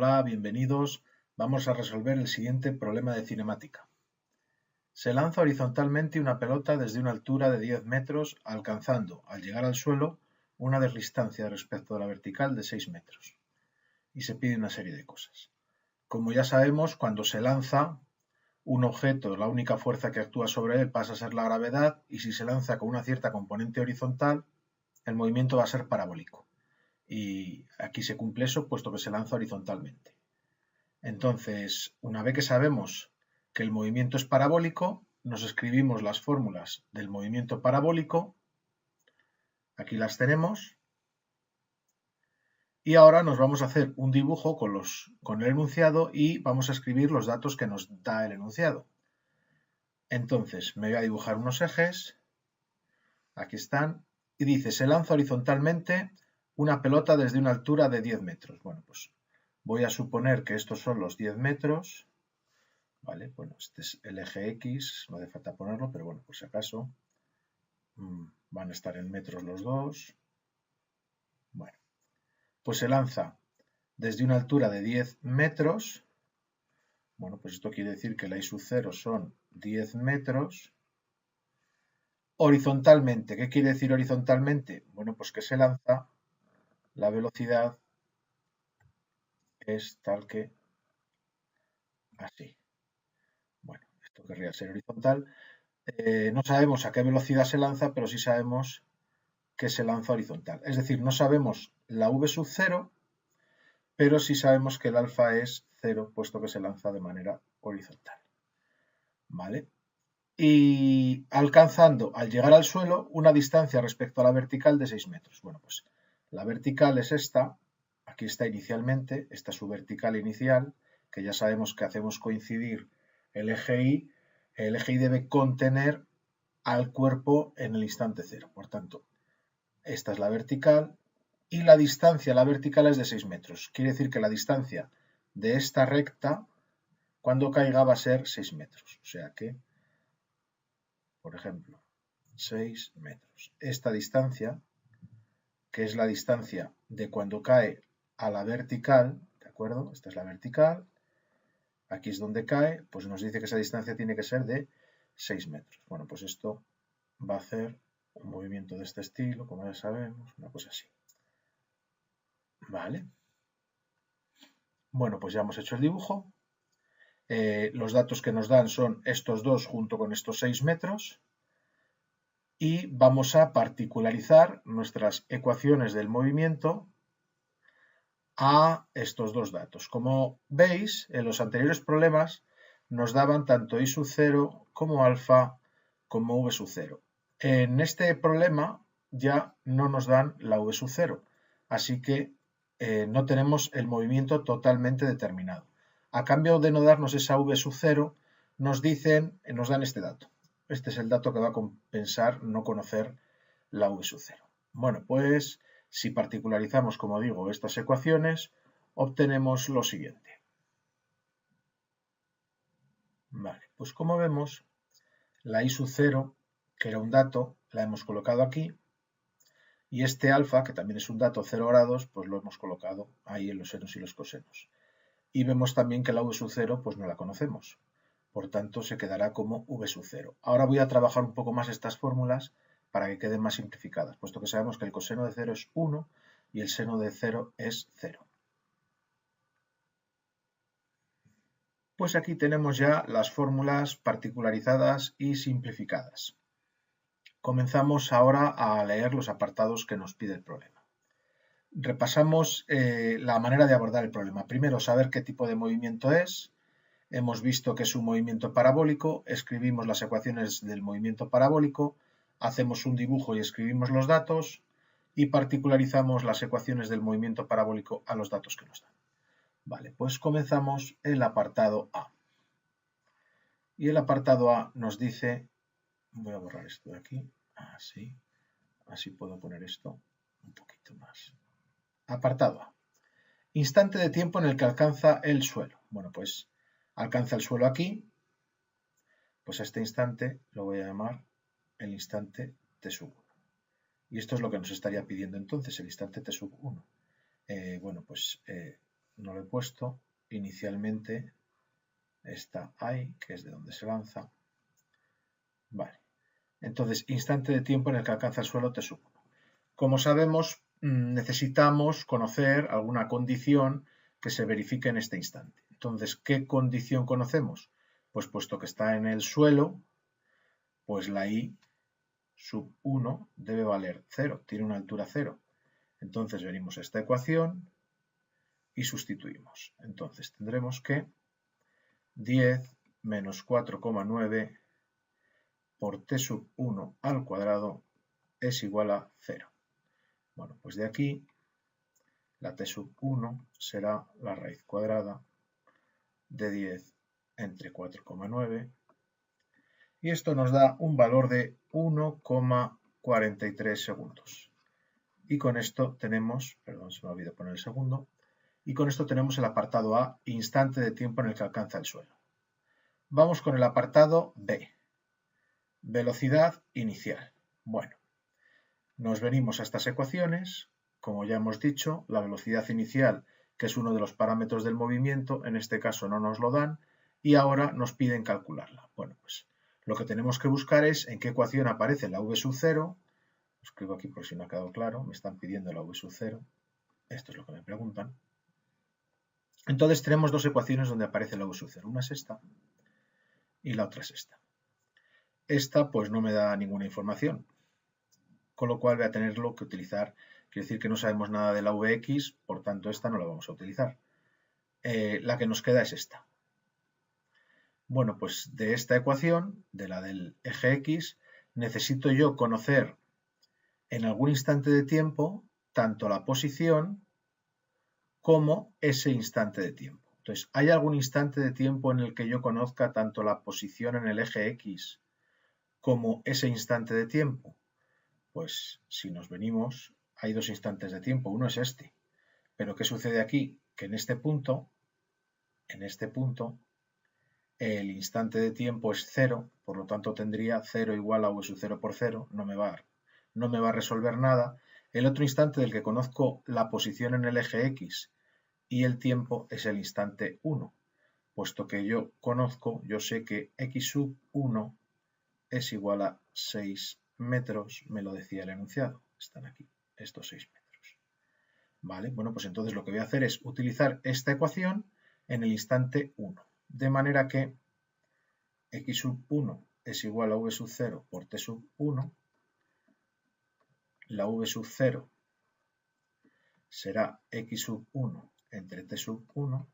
Hola, bienvenidos. Vamos a resolver el siguiente problema de cinemática. Se lanza horizontalmente una pelota desde una altura de 10 metros, alcanzando, al llegar al suelo, una distancia respecto a la vertical de 6 metros. Y se pide una serie de cosas. Como ya sabemos, cuando se lanza un objeto, la única fuerza que actúa sobre él pasa a ser la gravedad, y si se lanza con una cierta componente horizontal, el movimiento va a ser parabólico. Y aquí se cumple eso, puesto que se lanza horizontalmente. Entonces, una vez que sabemos que el movimiento es parabólico, nos escribimos las fórmulas del movimiento parabólico. Aquí las tenemos. Y ahora nos vamos a hacer un dibujo con el enunciado y vamos a escribir los datos que nos da el enunciado. Entonces, me voy a dibujar unos ejes. Aquí están. Y dice, se lanza horizontalmente una pelota desde una altura de 10 metros. Bueno, pues voy a suponer que estos son los 10 metros. Vale, bueno, este es el eje X, no hace falta ponerlo, pero bueno, por si acaso. Van a estar en metros los dos. Bueno, pues se lanza desde una altura de 10 metros. Bueno, pues esto quiere decir que la I sub 0 son 10 metros. Horizontalmente, ¿qué quiere decir horizontalmente? Bueno, pues que se lanza, la velocidad es tal que así. Bueno, esto querría ser horizontal. No sabemos a qué velocidad se lanza, pero sí sabemos que se lanza horizontal. Es decir, no sabemos la V sub 0, pero sí sabemos que el alfa es 0, puesto que se lanza de manera horizontal. ¿Vale? Y alcanzando, al llegar al suelo, una distancia respecto a la vertical de 6 metros. Bueno, pues la vertical es esta. Aquí está inicialmente, esta es su vertical inicial, que ya sabemos que hacemos coincidir el eje Y. El eje Y debe contener al cuerpo en el instante cero. Por tanto, esta es la vertical y la distancia a la vertical es de 6 metros. Quiere decir que la distancia de esta recta, cuando caiga, va a ser 6 metros. O sea que, por ejemplo, 6 metros. Esta distancia, que es la distancia de cuando cae a la vertical, ¿de acuerdo? Esta es la vertical. Aquí es donde cae, pues nos dice que esa distancia tiene que ser de 6 metros. Bueno, pues esto va a hacer un movimiento de este estilo, como ya sabemos, una cosa así. Vale. Bueno, pues ya hemos hecho el dibujo. Los datos que nos dan son estos dos junto con estos 6 metros. Y vamos a particularizar nuestras ecuaciones del movimiento a estos dos datos. Como veis, en los anteriores problemas nos daban tanto I sub 0 como alfa como V sub 0. En este problema ya no nos dan la V sub 0, así que no tenemos el movimiento totalmente determinado. A cambio de no darnos esa V sub 0, nos dan este dato. Este es el dato que va a compensar no conocer la V sub 0. Bueno, pues si particularizamos, como digo, estas ecuaciones, obtenemos lo siguiente. Vale, pues como vemos, la I sub 0, que era un dato, la hemos colocado aquí, y este alfa, que también es un dato 0 grados, pues lo hemos colocado ahí en los senos y los cosenos. Y vemos también que la V sub 0 pues no la conocemos, por tanto se quedará como V sub 0. Ahora voy a trabajar un poco más estas fórmulas para que queden más simplificadas, puesto que sabemos que el coseno de 0 es 1 y el seno de 0 es 0. Pues aquí tenemos ya las fórmulas particularizadas y simplificadas. Comenzamos ahora a leer los apartados que nos pide el problema. Repasamos la manera de abordar el problema. Primero, saber qué tipo de movimiento es. Hemos visto que es un movimiento parabólico, escribimos las ecuaciones del movimiento parabólico, hacemos un dibujo y escribimos los datos y particularizamos las ecuaciones del movimiento parabólico a los datos que nos dan. Vale, pues comenzamos el apartado A. Y el apartado A nos dice, voy a borrar esto de aquí, así puedo poner esto un poquito más. Apartado A. Instante de tiempo en el que alcanza el suelo. Bueno, pues alcanza el suelo aquí, pues a este instante lo voy a llamar el instante t sub 1. Y esto es lo que nos estaría pidiendo entonces, el instante t sub 1. Bueno, pues no lo he puesto, inicialmente está ahí, que es de donde se lanza. Vale. Entonces, instante de tiempo en el que alcanza el suelo T sub 1. Como sabemos, necesitamos conocer alguna condición que se verifique en este instante. Entonces, ¿qué condición conocemos? Pues puesto que está en el suelo, pues la I sub 1 debe valer 0, tiene una altura 0. Entonces venimos a esta ecuación y sustituimos. Entonces tendremos que 10 menos 4,9 por t sub 1 al cuadrado es igual a 0. Bueno, pues de aquí la t sub 1 será la raíz cuadrada de 10 entre 4,9 y esto nos da un valor de 1,43 segundos. Y con esto tenemos, perdón, se me olvidó poner el segundo, y con esto tenemos el apartado A, instante de tiempo en el que alcanza el suelo. Vamos con el apartado B, velocidad inicial. Bueno, nos venimos a estas ecuaciones, como ya hemos dicho, la velocidad inicial, que es uno de los parámetros del movimiento, en este caso no nos lo dan, y ahora nos piden calcularla. Bueno, pues lo que tenemos que buscar es en qué ecuación aparece la v sub 0, lo escribo aquí por si no ha quedado claro, me están pidiendo la v sub 0, esto es lo que me preguntan. Entonces tenemos dos ecuaciones donde aparece la v sub 0, una es esta y la otra es esta. Esta pues no me da ninguna información, con lo cual voy a tenerlo que utilizar, quiere decir que no sabemos nada de la Vx, por tanto esta no la vamos a utilizar. La que nos queda es esta. Bueno, pues de esta ecuación, de la del eje X, necesito yo conocer en algún instante de tiempo tanto la posición como ese instante de tiempo. Entonces, ¿hay algún instante de tiempo en el que yo conozca tanto la posición en el eje X como ese instante de tiempo? Pues si nos venimos, hay dos instantes de tiempo, uno es este. Pero ¿qué sucede aquí? Que en este punto, el instante de tiempo es 0, por lo tanto tendría 0 igual a v sub 0 por 0, no me va a resolver nada. El otro instante del que conozco la posición en el eje X y el tiempo es el instante 1, puesto que yo sé que x sub 1 es igual a 6 metros, me lo decía el enunciado, están aquí, estos 6 metros. Vale, bueno, pues entonces lo que voy a hacer es utilizar esta ecuación en el instante 1, de manera que x sub 1 es igual a v sub 0 por t sub 1, la v sub 0 será x sub 1 entre t sub 1,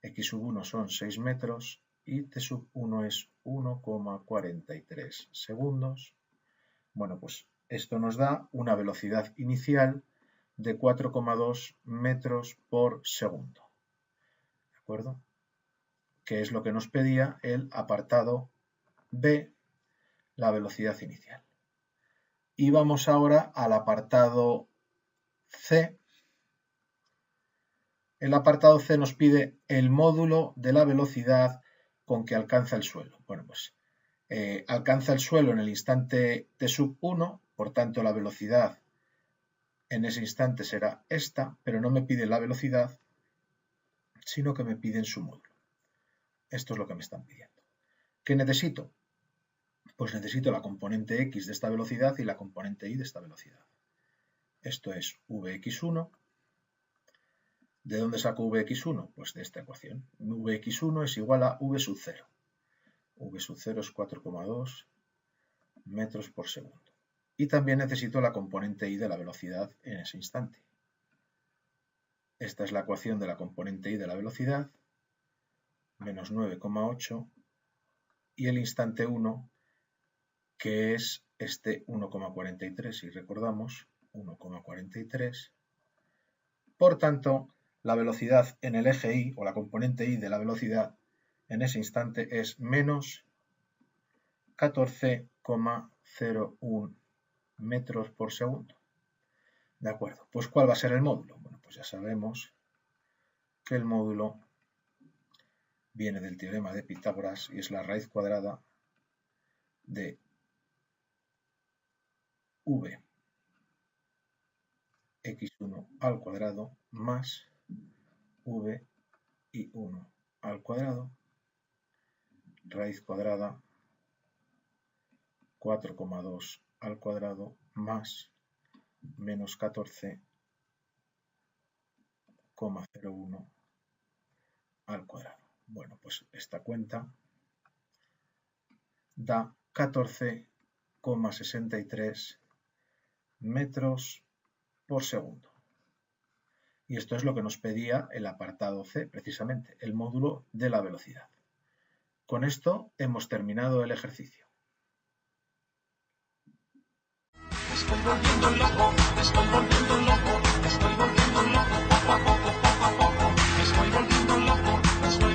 x sub 1 son 6 metros y t sub 1 es 1,43 segundos. Bueno, pues esto nos da una velocidad inicial de 4,2 metros por segundo. ¿De acuerdo? Que es lo que nos pedía el apartado B, la velocidad inicial. Y vamos ahora al apartado C. El apartado C nos pide el módulo de la velocidad con que alcanza el suelo. Bueno, pues alcanza el suelo en el instante t sub 1, por tanto la velocidad en ese instante será esta, pero no me pide la velocidad, sino que me piden su módulo. Esto es lo que me están pidiendo. ¿Qué necesito? Pues necesito la componente x de esta velocidad y la componente y de esta velocidad. Esto es vx1. ¿De dónde saco vx1? Pues de esta ecuación. Vx1 es igual a v sub 0. V sub 0 es 4,2 metros por segundo. Y también necesito la componente y de la velocidad en ese instante. Esta es la ecuación de la componente y de la velocidad, menos 9,8, y el instante 1, que es este 1,43, si recordamos, 1,43. Por tanto, la velocidad en el eje Y, o la componente Y de la velocidad en ese instante es menos 14,01 metros por segundo. De acuerdo, pues ¿cuál va a ser el módulo? Bueno, pues ya sabemos que el módulo viene del teorema de Pitágoras y es la raíz cuadrada de v x1 al cuadrado más v y 1 al cuadrado, raíz cuadrada 4,2 al cuadrado más menos 14,01 al cuadrado. Bueno, pues esta cuenta da 14,63 metros por segundo. Y esto es lo que nos pedía el apartado C, precisamente, el módulo de la velocidad. Con esto hemos terminado el ejercicio. Estoy volviendo loco, estoy volviendo loco, estoy volviendo loco, poco a poco, poco a poco. Estoy volviendo loco, estoy